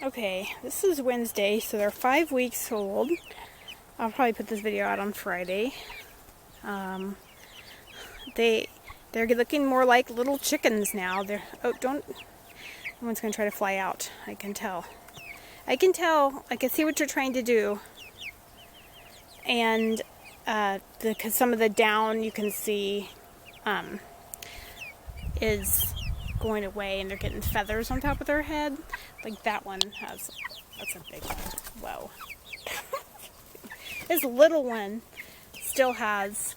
Okay, this is Wednesday, so they're 5 weeks old. I'll probably put this video out on Friday. They're looking more like little chickens now. Someone's gonna try to fly out. I can tell. I can see what you're trying to do. And because some of the down you can see is going away, and they're getting feathers on top of their head. Like that one has, that's a big one. Whoa. This little one still has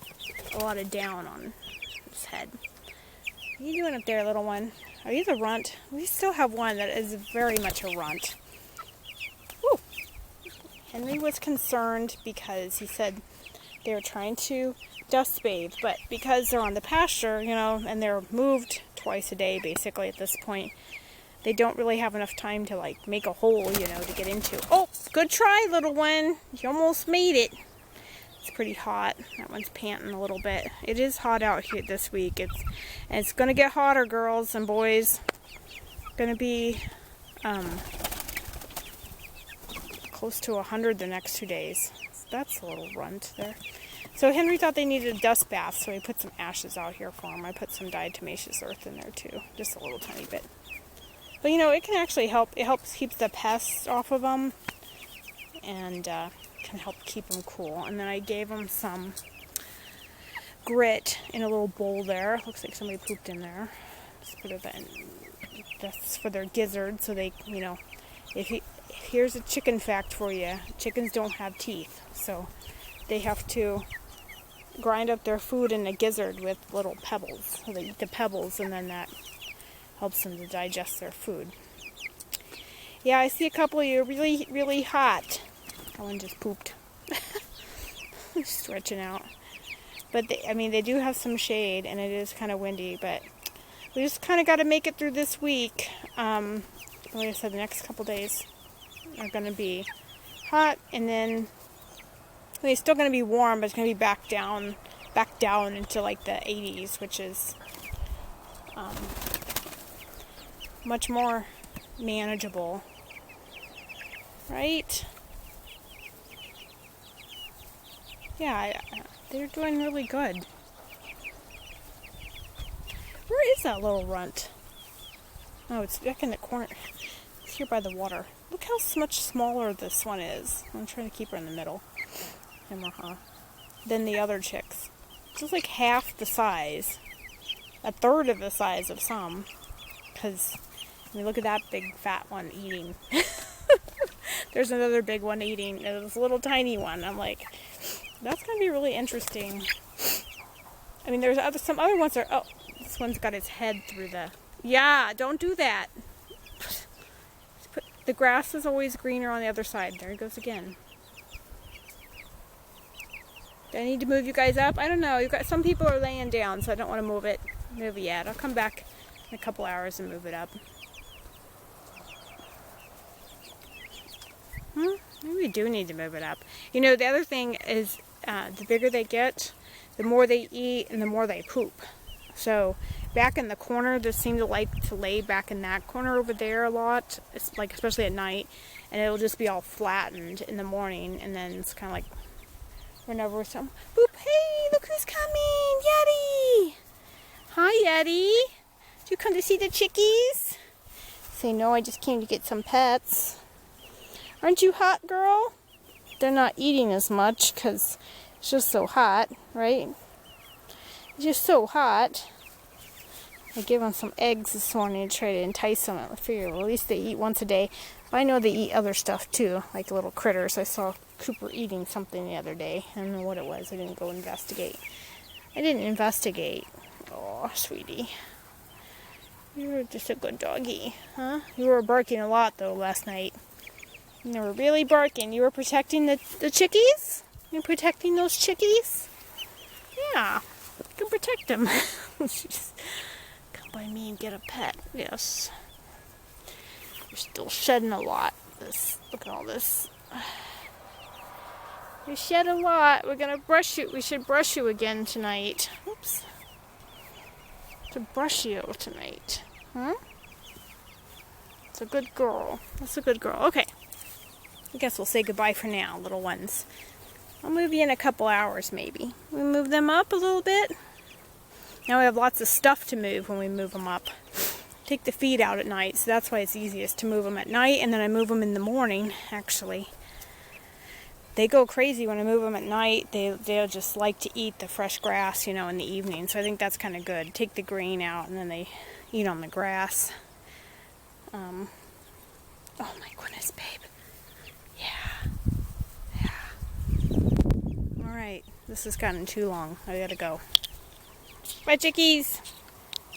a lot of down on his head. What are you doing up there, little one? Are you the runt? We still have one that is very much a runt. Woo. Henry was concerned because he said they were trying to dust bathe, but because they're on the pasture, and they're moved twice a day basically at this point, they don't really have enough time to like make a hole, to get into. Oh, good try, little one. You almost made it. It's pretty hot. That one's panting a little bit. It is hot out here this week. It's gonna get hotter, girls and boys. It's gonna be close to 100 the next 2 days. That's a little runt there. So Henry thought they needed a dust bath, so he put some ashes out here for him. I put some diatomaceous earth in there too, just a little tiny bit. But it can actually help. It helps keep the pests off of them, and can help keep them cool. And then I gave them some grit in a little bowl there. Looks like somebody pooped in there. That's for their gizzard, so they, here's a chicken fact for you. Chickens don't have teeth, so they have to grind up their food in a gizzard with little pebbles. So they eat the pebbles, and then that helps them to digest their food. Yeah, I see a couple of you really, really hot. That one just pooped. Stretching out. But they do have some shade, and it is kind of windy, but we just kind of got to make it through this week. Like I said, the next couple days are going to be hot, and then it's still going to be warm, but it's going to be back down into like the 80s, which is much more manageable, right? Yeah, they're doing really good. Where is that little runt? Oh, it's back in the corner. It's here by the water. Look how much smaller this one is. I'm trying to keep her in the middle. Than the other chicks. Just like half the size. A third of the size of some. Because, look at that big fat one eating. There's another big one eating. This little tiny one. I'm like, that's going to be really interesting. There's some other ones that are, this one's got its head through the, yeah, don't do that. The grass is always greener on the other side. There he goes again. Do I need to move you guys up? I don't know. Some people are laying down, so I don't want to move it yet. I'll come back in a couple hours and move it up. Maybe we do need to move it up. The other thing is the bigger they get, the more they eat and the more they poop. So back in the corner, they seem to like to lay back in that corner over there a lot. It's like, especially at night, and it'll just be all flattened in the morning, and then it's kind of like whenever some boop. Hey, look who's coming, Yeti! Hi, Yeti. Did you come to see the chickies? Say no, I just came to get some pets. Aren't you hot, girl? They're not eating as much because it's just so hot, right? It's just so hot. I gave them some eggs this morning to try to entice them. I figure, well, at least they eat once a day. But I know they eat other stuff too, like little critters. I saw Cooper eating something the other day. I don't know what it was. I didn't go investigate. Oh, sweetie. You were just a good doggy, huh? You were barking a lot, though, last night. You were really barking. You were protecting the chickies? You're protecting those chickies? Yeah. You can protect them. Come by me and get a pet. Yes. You're still shedding a lot. Look at all this. You shed a lot. We're going to brush you. We should brush you again tonight. Oops. To brush you tonight. Huh? It's a good girl. That's a good girl. Okay. I guess we'll say goodbye for now, little ones. I'll move you in a couple hours, maybe. We move them up a little bit. Now we have lots of stuff to move when we move them up. Take the feed out at night, so that's why it's easiest to move them at night, and then I move them in the morning, actually. They go crazy when I move them at night. They'll just like to eat the fresh grass, you know, in the evening, so I think that's kind of good. Take the green out, and then they eat on the grass. Oh my goodness, babe. Yeah. Alright, this has gotten too long. I gotta go. Bye, chickies!